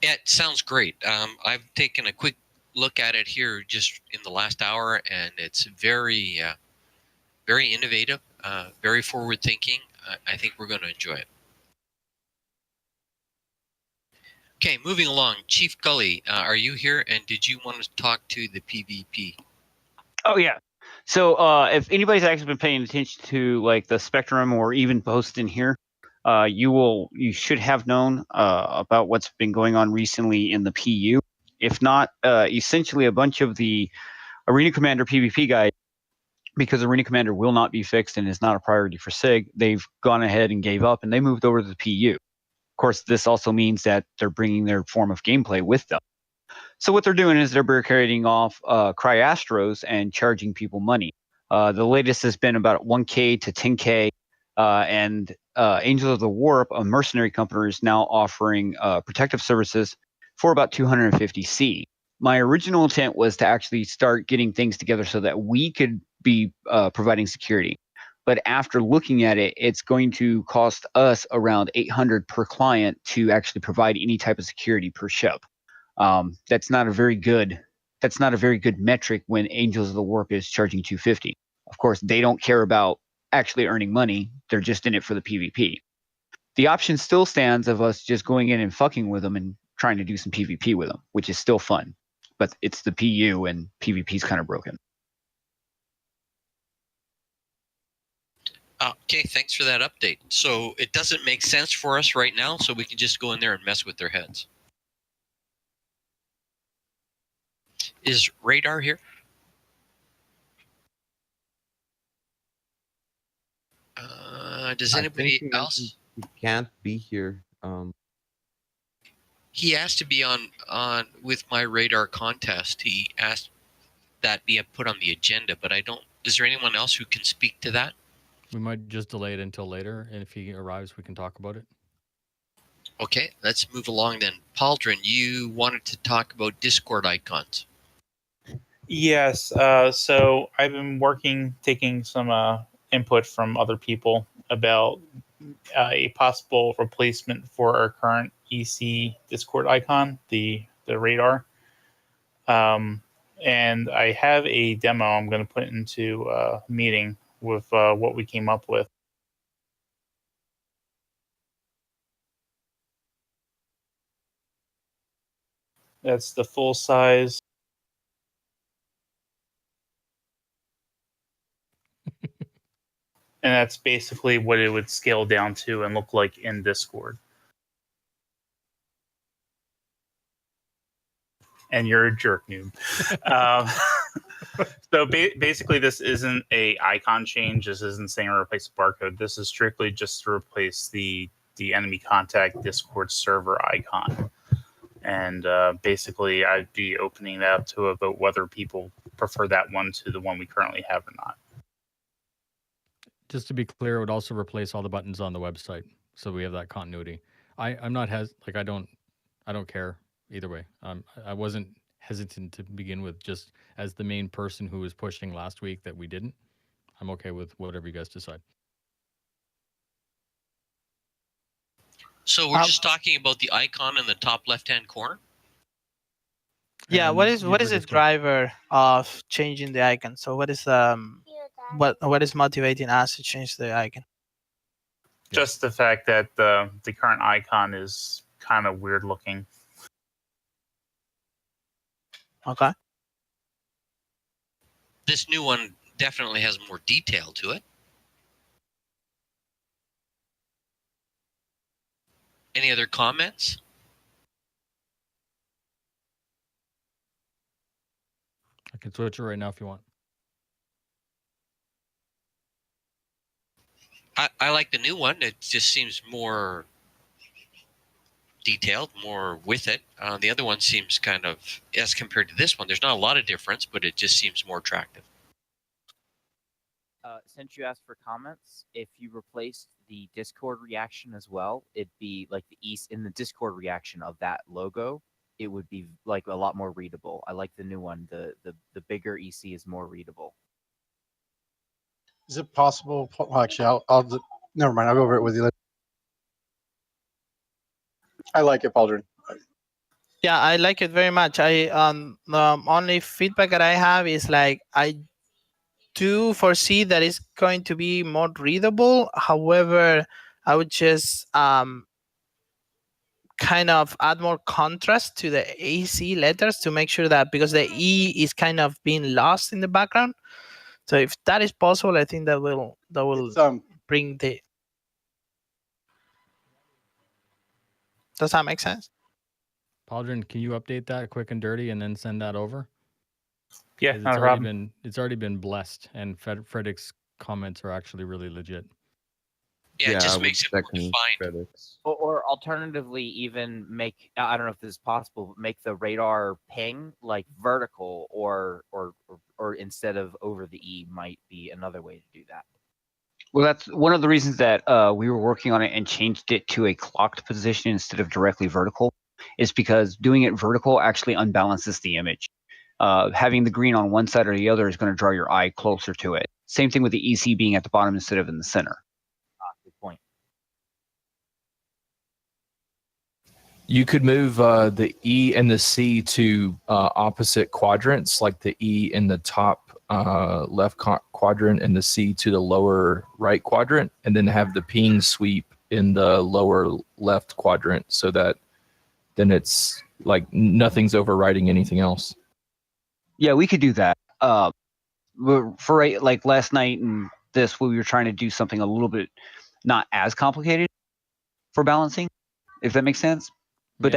It sounds great. I've taken a quick look at it here just in the last hour, and it's very, very innovative, very forward-thinking. I think we're going to enjoy it. Okay, moving along. Chief Gully, are you here? And did you want to talk to the PvP? Oh yeah. So if anybody's actually been paying attention to like the Spectrum or even posts in here, you should have known about what's been going on recently in the PU. If not, essentially a bunch of the Arena Commander PvP guys, because Arena Commander will not be fixed and is not a priority for SIG, they've gone ahead and gave up and they moved over to the PU. Of course, this also means that they're bringing their form of gameplay with them. So what they're doing is they're barricading off Cryastros and charging people money. The latest has been about 1K to 10K, and Angels of the Warp, a mercenary company, is now offering protective services for about 250C. My original intent was to actually start getting things together so that we could be providing security. But after looking at it, it's going to cost us around 800 per client to actually provide any type of security per ship. That's not a very good metric when Angels of the Warp is charging 250. Of course, they don't care about actually earning money. They're just in it for the PvP. The option still stands of us just going in and fucking with them and trying to do some PvP with them, which is still fun. But it's the PU and PvP's kind of broken. Okay, thanks for that update. So it doesn't make sense for us right now, so we can just go in there and mess with their heads. Is Radar here? Does anybody else? He can't be here. He asked to be on with my Radar contest. He asked that be put on the agenda, but I don't. Is there anyone else who can speak to that? We might just delay it until later, and if he arrives, we can talk about it. Okay, let's move along then. Pauldron, you wanted to talk about Discord icons. Yes, so I've been taking some input from other people about a possible replacement for our current EC Discord icon, the radar. And I have a demo I'm going to put into a meeting with what we came up with. That's the full size. And that's basically what it would scale down to and look like in Discord. And you're a jerk, noob. So basically, this isn't a icon change. This isn't saying replace the barcode. This is strictly just to replace the enemy contact Discord server icon. And basically, I'd be opening that up to a vote whether people prefer that one to the one we currently have or not. Just to be clear, it would also replace all the buttons on the website, so we have that continuity. I don't care either way. I wasn't hesitant to begin with, just as the main person who was pushing last week that we didn't. I'm okay with whatever you guys decide. So we're just talking about the icon in the top left-hand corner? Yeah, what is the driver of changing the icon? So what is motivating us to change the icon? Just the fact that the current icon is kind of weird looking. Okay. This new one definitely has more detail to it. Any other comments? I can switch it right now if you want. I like the new one. It just seems more detailed, more with it. The other one seems kind of, as compared to this one, there's not a lot of difference, but it just seems more attractive. Since you asked for comments, if you replaced the Discord reaction as well, it'd be like the East in the Discord reaction of that logo. It would be like a lot more readable. I like the new one. The bigger EC is more readable. Is it possible? Well, actually, I'll never mind. I'll go over it with you later. I like it, Pauldron. Yeah, I like it very much. I the only feedback that I have is like I do foresee that it's going to be more readable. However, I would just kind of add more contrast to the AC letters to make sure that because the E is kind of being lost in the background. So if that is possible, I think that will It's bring the. Does that make sense? Paudrin, can you update that quick and dirty and then send that over? Yeah, 'Cause not a problem. it's already been blessed, and Frederick's comments are actually really legit. Yeah, it I just would makes it more second defined. FedEx. Or alternatively, even make, I don't know if this is possible, but make the radar ping like vertical, or instead of over the E might be another way to do that. Well, that's one of the reasons that we were working on it and changed it to a clocked position instead of directly vertical, is because doing it vertical actually unbalances the image. Having the green on one side or the other is going to draw your eye closer to it. Same thing with the EC being at the bottom instead of in the center. Good point. You could move the E and the C to opposite quadrants, like the E in the top left quadrant and the C to the lower right quadrant, and then have the ping sweep in the lower left quadrant, so that then it's like nothing's overriding anything else. Yeah, we could do that. For like last night and this, we were trying to do something a little bit not as complicated for balancing, if that makes sense. But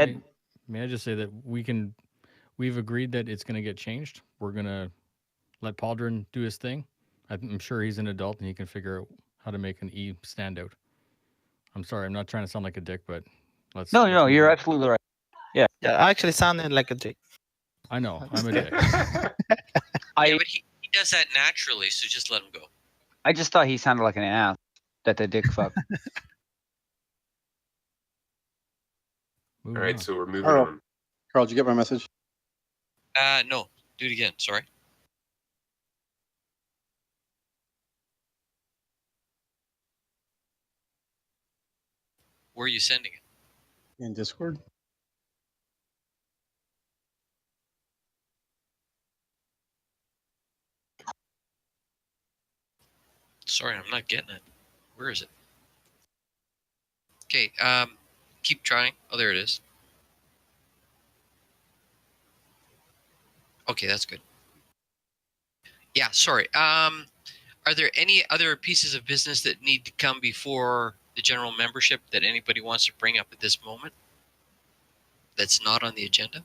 May I just say that we've agreed that it's going to get changed. We're going to let Paudrin do his thing. I'm sure he's an adult and he can figure out how to make an E stand out. I'm sorry, I'm not trying to sound like a dick, but let's. No, move you're on. absolutely right. Yeah, I actually sounded like a dick. I know, I'm a dick. Yeah, but he does that naturally, so just let him go. I just thought he sounded like an ass that the dick fuck. All right, so we're moving Carl. on. Carl, did you get my message? No, do it again. Sorry. Where are you sending it? In Discord? Sorry, I'm not getting it. Where is it? Okay, keep trying. Oh, there it is. Okay, that's good. Yeah, sorry. Are there any other pieces of business that need to come before the general membership that anybody wants to bring up at this moment that's not on the agenda?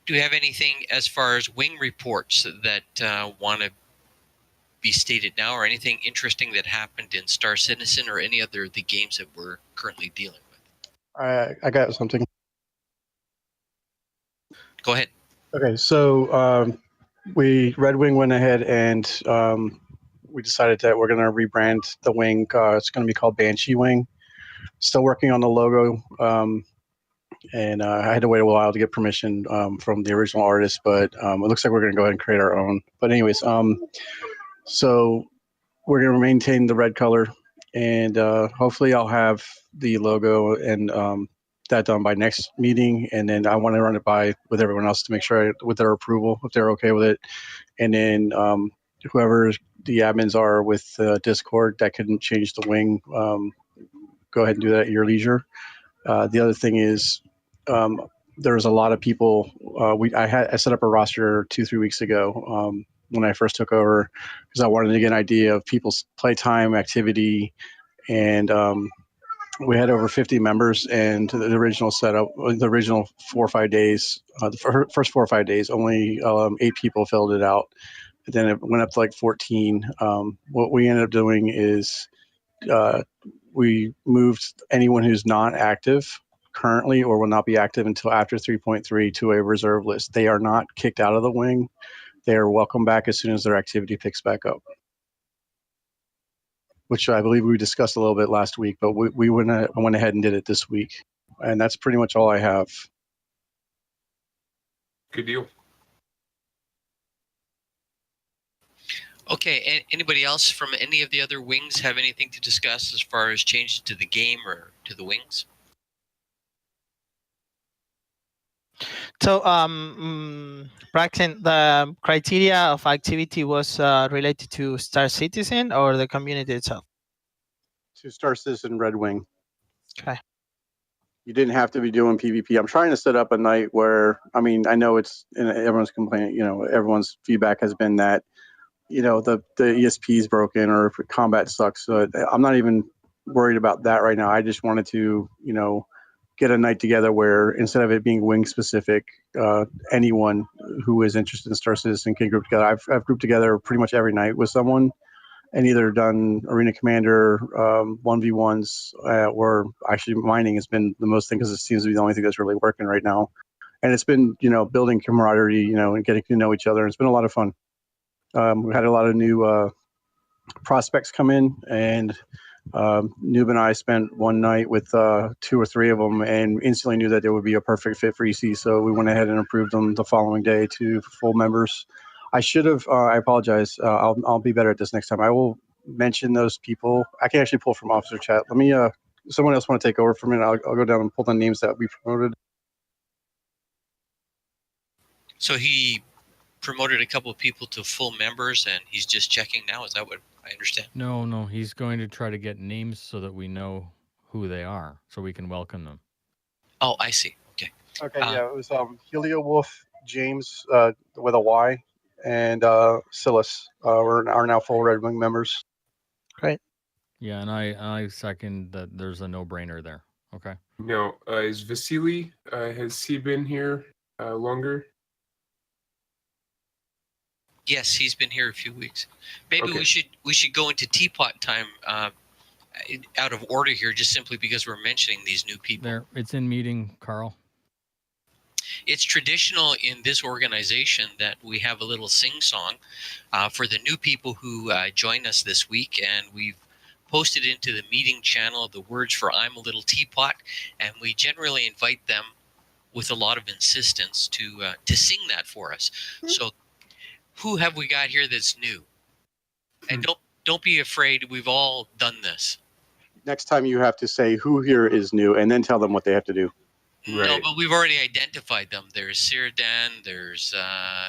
Do you have anything as far as wing reports that want to be stated now, or anything interesting that happened in Star Citizen or any other of the games that we're currently dealing with? I got something. Go ahead. Okay, so Red Wing went ahead and we decided that we're going to rebrand the wing. It's going to be called Banshee Wing. Still working on the logo, and I had to wait a while to get permission from the original artist, but it looks like we're going to go ahead and create our own. But anyways, so we're going to maintain the red color, and hopefully I'll have the logo and that done by next meeting, and then I want to run it by with everyone else to make sure with their approval, if they're okay with it, and then whoever the admins are with Discord that can change the wing, go ahead and do that at your leisure. The other thing is there's a lot of people. I set up a roster 2-3 weeks ago when I first took over because I wanted to get an idea of people's playtime activity, and we had over 50 members. And the original setup, the original 4 or 5 days, the first 4 or 5 days, only 8 people filled it out. And then it went up to like 14. What we ended up doing is we moved anyone who's not active currently or will not be active until after 3.3 to a reserve list. They are not kicked out of the wing. They are welcome back as soon as their activity picks back up, which I believe we discussed a little bit last week, but we went ahead and did it this week. And that's pretty much all I have. Good deal. Okay, anybody else from any of the other wings have anything to discuss as far as changes to the game or to the wings? So, Braxton, the criteria of activity was related to Star Citizen or the community itself? To Star Citizen Red Wing. Okay. You didn't have to be doing PvP. I'm trying to set up a night where, I mean, I know it's everyone's complaining, you know, everyone's feedback has been that, you know, the ESP is broken or if combat sucks. So I'm not even worried about that right now. I just wanted to, you know, get a night together where instead of it being wing specific, anyone who is interested in Star Citizen can group together. I've grouped together pretty much every night with someone and either done Arena Commander 1v1s or actually mining has been the most thing because it seems to be the only thing that's really working right now. And it's been, you know, building camaraderie, you know, and getting to know each other. It's been a lot of fun. We had a lot of new prospects come in, and Noob and I spent one night with 2 or 3 of them and instantly knew that they would be a perfect fit for EC. So we went ahead and approved them the following day to full members. I should have, I apologize. I'll be better at this next time. I will mention those people. I can actually pull from officer chat. Let me, someone else want to take over for a minute? I'll go down and pull the names that we promoted. So he promoted a couple of people to full members, and he's just checking now. Is that what I understand? No, he's going to try to get names so that we know who they are, so we can welcome them. Oh, I see. Okay. Okay, yeah, it was Helio Wolf, James with a Y, and Silas are now full Red Wing members. Great. Yeah, and I second that there's a no-brainer there. Okay. No, is Vasily, has he been here longer? Yes, he's been here a few weeks. Maybe Okay. we should go into teapot time out of order here, just simply because we're mentioning these new people. There, it's in meeting, Carl. It's traditional in this organization that we have a little sing-song for the new people who join us this week, and we've posted into the meeting channel the words for "I'm a Little Teapot," and we generally invite them with a lot of insistence to sing that for us. So, who have we got here that's new? And don't be afraid. We've all done this. Next time you have to say who here is new and then tell them what they have to do. No, Right. but we've already identified them. There's Ceradan. There's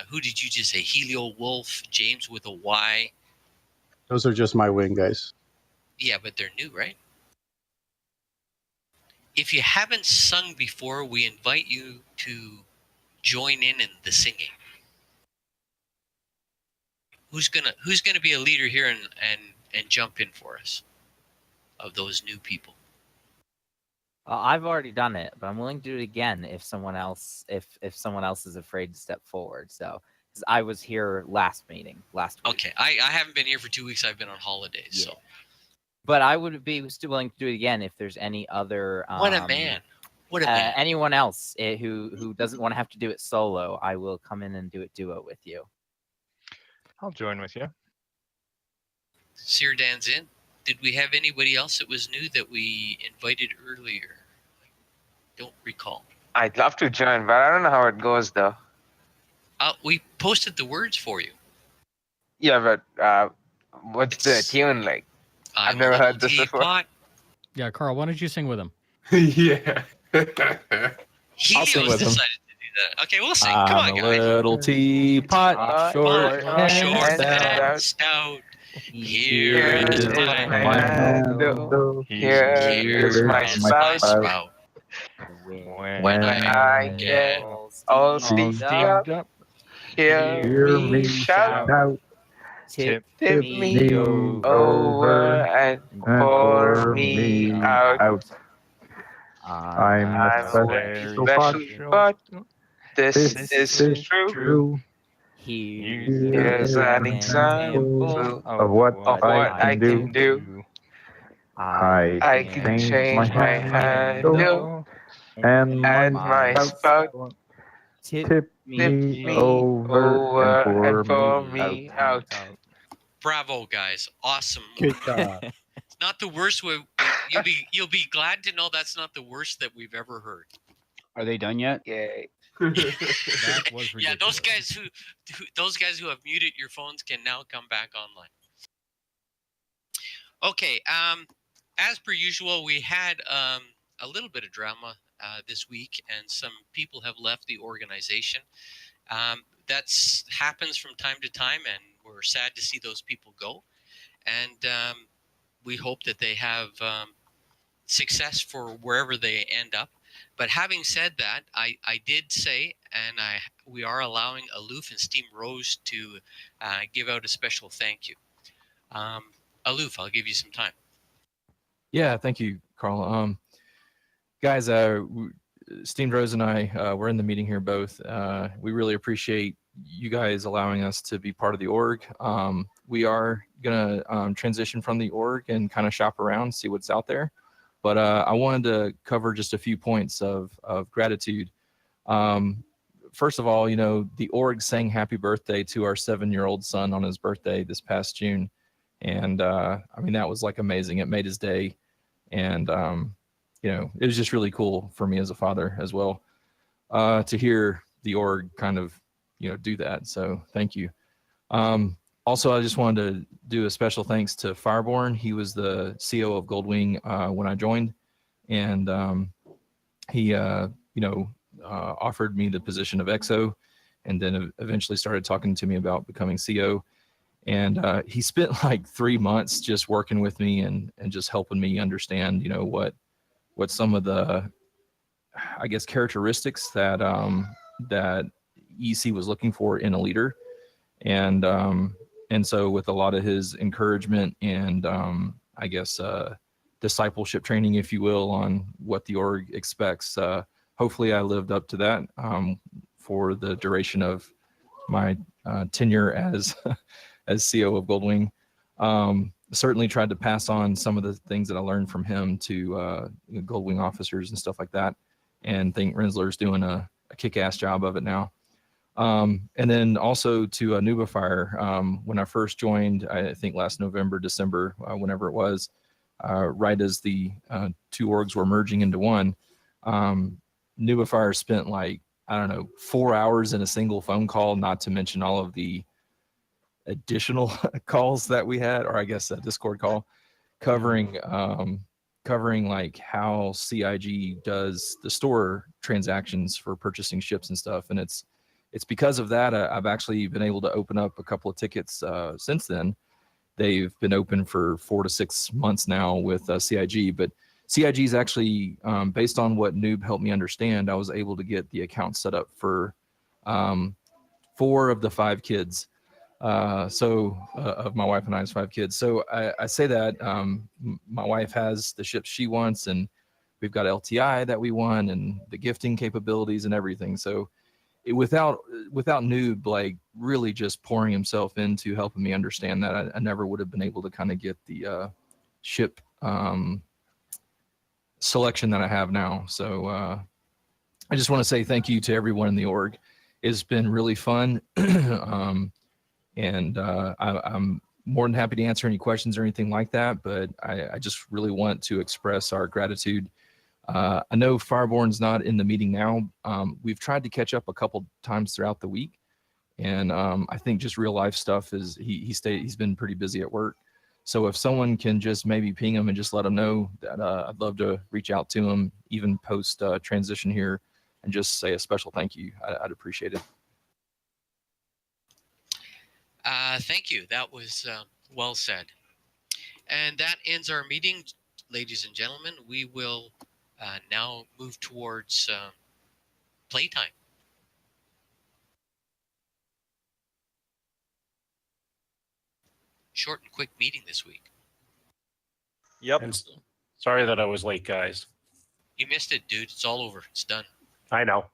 who did you just say? Helio Wolf, James with a Y. Those are just my wing guys. Yeah, but they're new, right? If you haven't sung before, we invite you to join in the singing. Who's gonna be a leader here and jump in for us of those new people? I've already done it, but I'm willing to do it again if someone else is afraid to step forward. So, because I was here last week. Okay, I haven't been here for 2 weeks. I've been on holidays. Yeah. So But I would be still willing to do it again if there's any other. what a man! What a man! Anyone else who doesn't want to have to do it solo, I will come in and do it duo with you. I'll join with you. Ceradan's in. Did we have anybody else that was new that we invited earlier? Don't recall. I'd love to join, but I don't know how it goes though. We posted the words for you. Yeah, but what's the tune like? I've I'm never a little heard this before. teapot. Yeah, Carl, why don't you sing with him? Yeah. I'll sing Helios with him. decided to do that. Okay, we'll sing. Come on, I'm a guys. little teapot, short Short and and stout. stout. Here Here is is my my handle. Here is my spout. spout. When I get all steamed up, hear me shout. Tip Tip me over and pour me out. I'm I'm very special, but this is true. Here's an example of what I can do. I can change my handle and and my spout. tip me over and pour me out. Bravo, guys! Awesome. Good job. It's not the worst. You'll be glad to know that's not the worst that we've ever heard. Are they done yet? Yay. That was ridiculous. Yeah, those guys who have muted your phones can now come back online. Okay, as per usual, we had a little bit of drama this week, and some people have left the organization. That's happens from time to time, and we're sad to see those people go. And we hope that they have success for wherever they end up. But having said that, I did say, and we are allowing ALUF and Steam Rose to give out a special thank you. ALUF, I'll give you some time. Yeah, thank you, Carl. Guys, Steamed Rose and I, we're in the meeting here both. We really appreciate you guys allowing us to be part of the org. We are going to transition from the org and kind of shop around, see what's out there. But I wanted to cover just a few points of gratitude. First of all, you know, the org sang happy birthday to our 7-year-old son on his birthday this past June. And I mean, that was like amazing. It made his day. And, you know, it was just really cool for me as a father as well to hear the org kind of, you know, do that. So thank you. Also, I just wanted to do a special thanks to Fireborn. He was the CEO of Goldwing when I joined. And he, you know, offered me the position of XO, and then eventually started talking to me about becoming CO. And he spent like 3 months just working with me and just helping me understand, you know, what some of the, I guess, characteristics that that EC was looking for in a leader. And so with a lot of his encouragement and I guess discipleship training, if you will, on what the org expects, hopefully I lived up to that for the duration of my tenure as as CO of Goldwing. Certainly tried to pass on some of the things that I learned from him to Goldwing officers and stuff like that, and think Rensler's doing a kick-ass job of it now. And then also to Nubifire, when I first joined, I think last November, December, whenever it was, right as the two orgs were merging into one, Nubifire spent like, I don't know, 4 hours in a single phone call, not to mention all of the additional calls that we had, or I guess a Discord call, covering covering like how CIG does the store transactions for purchasing ships and stuff. And it's because of that I've actually been able to open up a couple of tickets since then. They've been open for 4 to 6 months now with CIG, but CIG is actually based on what Noob helped me understand. I was able to get the account set up for 4 of the 5 kids. Of my wife and I's 5 kids. So I say that my wife has the ships she wants, and we've got LTI that we want, and the gifting capabilities and everything. So without Noob like really just pouring himself into helping me understand that, I never would have been able to kind of get the ship selection that I have now. So I just want to say thank you to everyone in the org. It's been really fun. And I'm more than happy to answer any questions or anything like that, but I just really want to express our gratitude. I know Fireborn's not in the meeting now. We've tried to catch up a couple times throughout the week, and I think just real life stuff is he's been pretty busy at work. So if someone can just maybe ping him and just let him know that I'd love to reach out to him, even post transition here, and just say a special thank you, I'd appreciate it. Thank you. That was well said. And that ends our meeting, ladies and gentlemen. We will now move towards playtime. Short and quick meeting this week. Yep. And sorry that I was late, guys. You missed it, dude. It's all over. It's done. I know.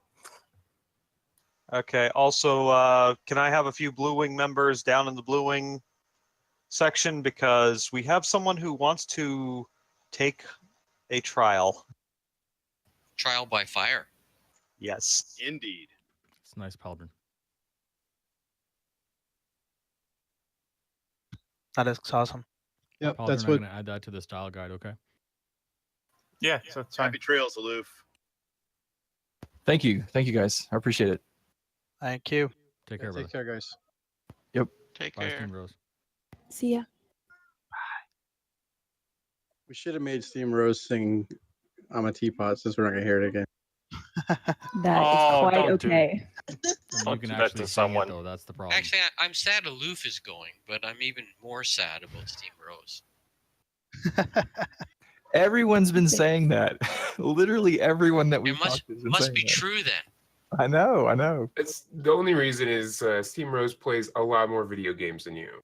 Okay. Also, can I have a few Blue Wing members down in the Blue Wing section, because we have someone who wants to take a trial. Trial by fire. Yes. Indeed. It's nice, Paladin. That is awesome. Yep, Paladin, that's I'm what. going to add that to the style guide, okay? Yeah, so it's fine. Happy trails, ALUF. Thank you guys. I appreciate it. Thank you. Take care, Take care, guys. Yep. Take Bye, care. Steam Rose. See ya. We should have made Steam Rose sing I'm a teapot since we're not gonna hear it again. That is Oh, quite don't do- okay. You Don't can do that actually to sing someone. it though. That's the problem. Actually, I'm sad ALUF is going, but I'm even more sad about Steam Rose. Everyone's been saying that. Literally everyone that we've It must talked to has been must saying be that. true then. I know. It's the only reason is Steam Rose plays a lot more video games than you.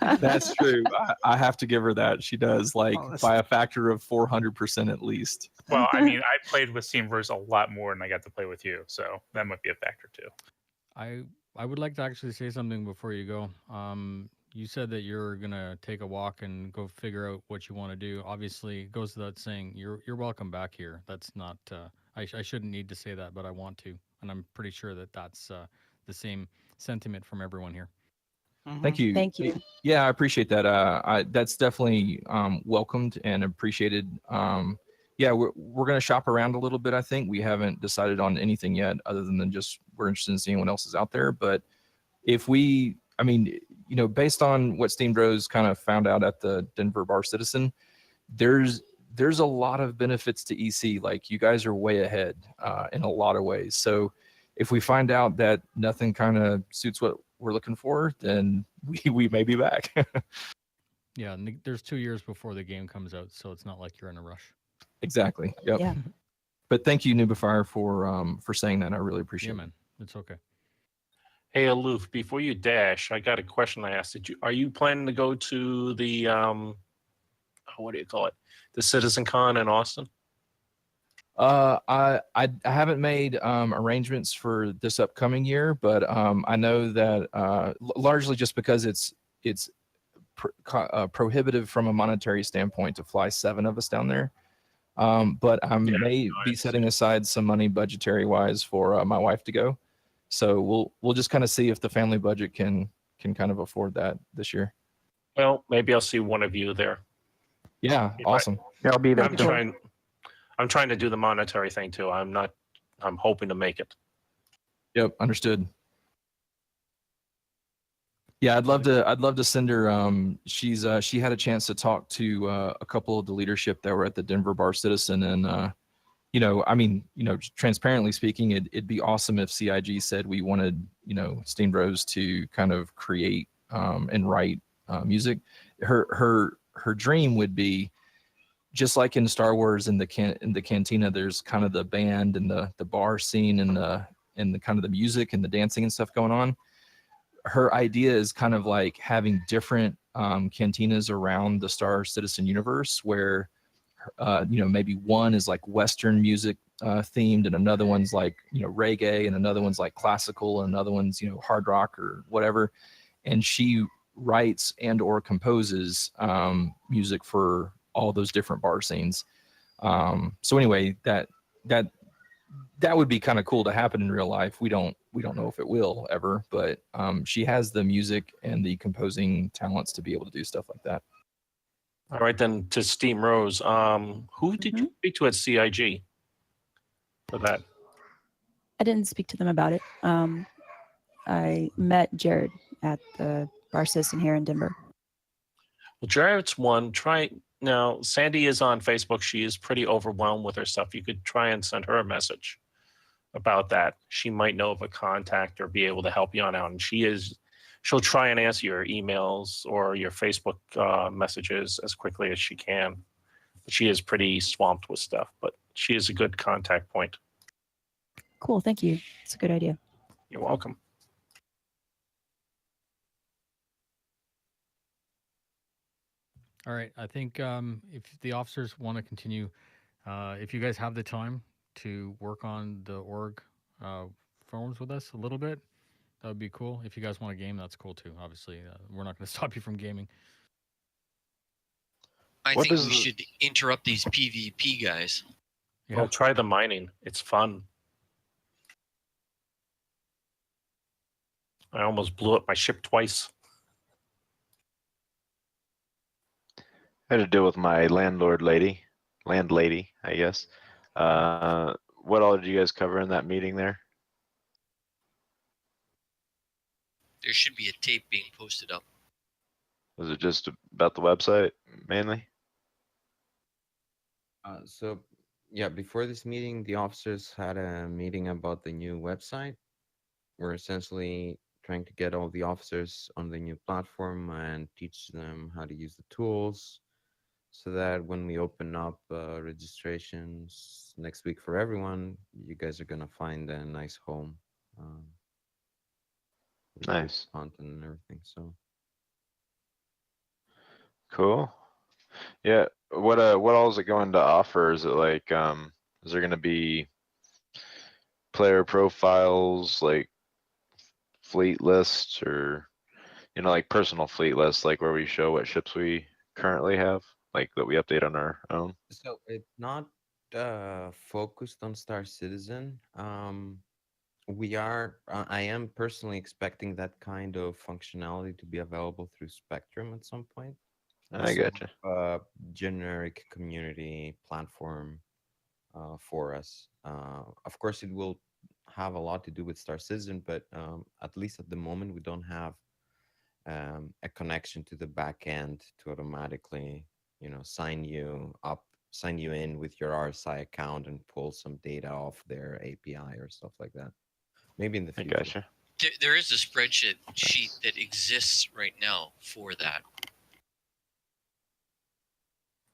That's true. I have to give her that. She does, like, Oh, that's- by a factor of 400% at least. Well, I mean, I played with Steamverse a lot more than I got to play with you, so that might be a factor too. I would like to actually say something before you go. You said that you're gonna take a walk and go figure out what you want to do. Obviously, it goes without saying you're welcome back here. That's not. I shouldn't need to say that, but I want to, and I'm pretty sure that that's the same sentiment from everyone here. Thank you. Thank you. Yeah, I appreciate that. That's definitely welcomed and appreciated. Yeah, we're gonna shop around a little bit. I think we haven't decided on anything yet, other than just we're interested in seeing what else is out there. But if we, I mean, you know, based on what Steam Bros kind of found out at the Denver Bar Citizen, there's a lot of benefits to EC. Like, you guys are way ahead in a lot of ways. So if we find out that nothing kind of suits what we're looking for, then we may be back. Yeah, and there's 2 years before the game comes out, so it's not like you're in a rush. Exactly. Yep. Yeah. But thank you, Nubifire, for saying that. I really appreciate Yeah, it. man, it's okay. Hey, Aloof, before you dash, I got a question I asked. Are you planning to go to the what do you call it? The Citizen Con in Austin? I haven't made arrangements for this upcoming year, but I know that largely just because it's prohibitive from a monetary standpoint to fly 7 of us down there. But I may be setting aside some money budgetary wise for my wife to go. So we'll just kind of see if the family budget can kind of afford that this year. Well, maybe I'll see one of you there. Yeah, awesome. Yeah, I'll be there. I'm trying to do the monetary thing too. I'm hoping to make it. Yep, understood. Yeah, I'd love to send her. She had a chance to talk to a couple of the leadership that were at the Denver Bar Citizen, and you know, I mean, you know, transparently speaking, it'd be awesome if CIG said we wanted, you know, Steam Bros to kind of create and write music. Her dream would be, just like in Star Wars in the cantina, there's kind of the band and the bar scene and the kind of the music and the dancing and stuff going on. Her idea is kind of like having different cantinas around the Star Citizen universe, where you know, maybe one is like Western music themed, and another one's like, you know, reggae, and another one's like classical, and another one's, you know, hard rock or whatever. And she writes and or composes music for all those different bar scenes. So anyway, that would be kind of cool to happen in real life. We don't know if it will ever, but she has the music and the composing talents to be able to do stuff like that. All right, then to Steam Rose. Who did you speak to at CIG for that? I didn't speak to them about it. I met Jared at the Bar Citizen here in Denver. Well, Jared's one. Try now. Sandy is on Facebook. She is pretty overwhelmed with her stuff. You could try and send her a message about that. She might know of a contact or be able to help you on out. And she'll try and answer your emails or your Facebook messages as quickly as she can. She is pretty swamped with stuff, but she is a good contact point. Cool, thank you. It's a good idea. You're welcome. All right, I think if the officers want to continue, if you guys have the time to work on the org forums with us a little bit, that would be cool. If you guys want a game, that's cool too. Obviously, we're not going to stop you from gaming. I think we should interrupt these PvP guys. Yeah. Well, try the mining. It's fun. I almost blew up my ship twice. I had to deal with my landlady, I guess. What all did you guys cover in that meeting there? There should be a tape being posted up. Was it just about the website mainly? So Yeah, before this meeting, the officers had a meeting about the new website. We're essentially trying to get all the officers on the new platform and teach them how to use the tools so that when we open up registrations next week for everyone, you guys are going to find a nice home with good Nice. content and everything. So Cool. Yeah. What all is it going to offer? Is it like is there gonna be player profiles, like fleet lists, or like personal fleet lists, like where we show what ships we currently have, like that we update on our own? So it's not focused on Star Citizen. I am personally expecting that kind of functionality to be available through Spectrum at some point. I Sort gotcha. of a generic community platform for us. Of course, it will have a lot to do with Star Citizen, but at least at the moment, we don't have a connection to the back end to automatically, sign you up, sign you in with your RSI account and pull some data off their API or stuff like that. Maybe in the I future. gotcha. There is a spreadsheet sheet that exists right now for that.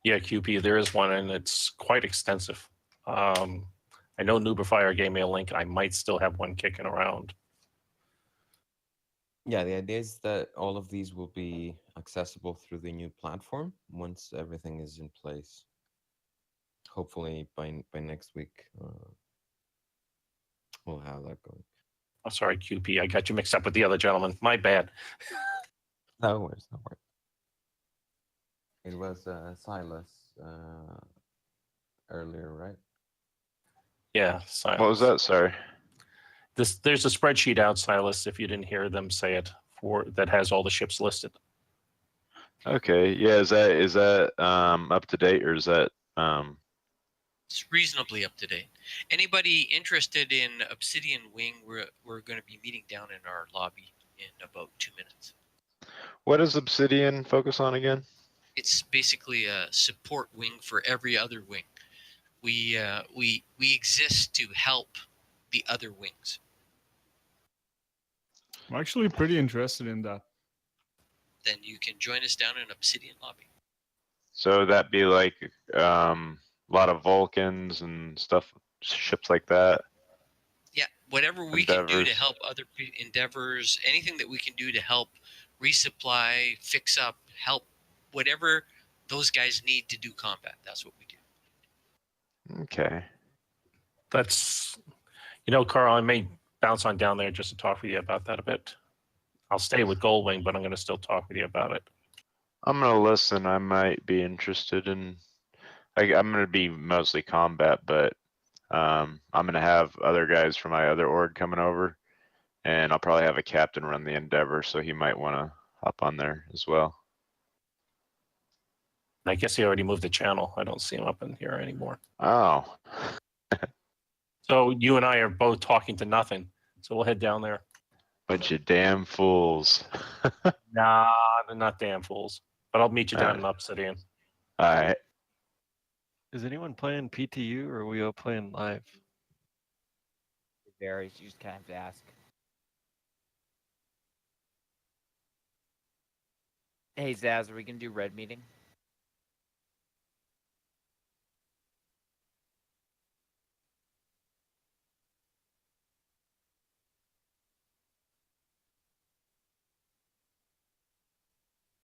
Yeah, QP, there is one, and it's quite extensive. I know Nubifier gave me a link. I might still have one kicking around. Yeah, the idea is that all of these will be accessible through the new platform once everything is in place. Hopefully by next week, we'll have that going. Oh, sorry, QP. I got you mixed up with the other gentleman. My bad. No worries, no worries. It was Silas earlier, right? Yeah, silence. What was that? Sorry. There's a spreadsheet out, Silas, if you didn't hear them say it, that has all the ships listed. Okay. Yeah. Is that up to date, or is that It's reasonably up to date. Anybody interested in Obsidian Wing, we're going to be meeting down in our lobby in about 2 minutes. what does Obsidian focus on again? It's basically a support wing for every other wing. We exist to help the other wings. I'm actually pretty interested in that. Then you can join us down in Obsidian lobby. So that'd be like a lot of Vulcans and stuff, ships like that. Yeah, whatever we can do to Endeavors. help other endeavors, anything that we can do to help resupply, fix up, help, whatever those guys need to do combat. That's what we do. Okay. That's, Carl, I may bounce on down there just to talk with you about that a bit. I'll stay with Goldwing, but I'm going to still talk with you about it. I'm gonna listen. I might be interested in. I'm gonna be mostly combat, but I'm gonna have other guys from my other org coming over, and I'll probably have a captain run the Endeavor, so he might want to hop on there as well. I guess he already moved the channel. I don't see him up in here anymore. Oh. So you and I are both talking to nothing. So we'll head down there. Bunch of damn fools. Nah, they're not damn fools. But I'll meet you down in Obsidian. All right. Is anyone playing PTU or are we all playing live? It varies. You just kind of have to ask. Hey, Zaz, are we going to do red meeting?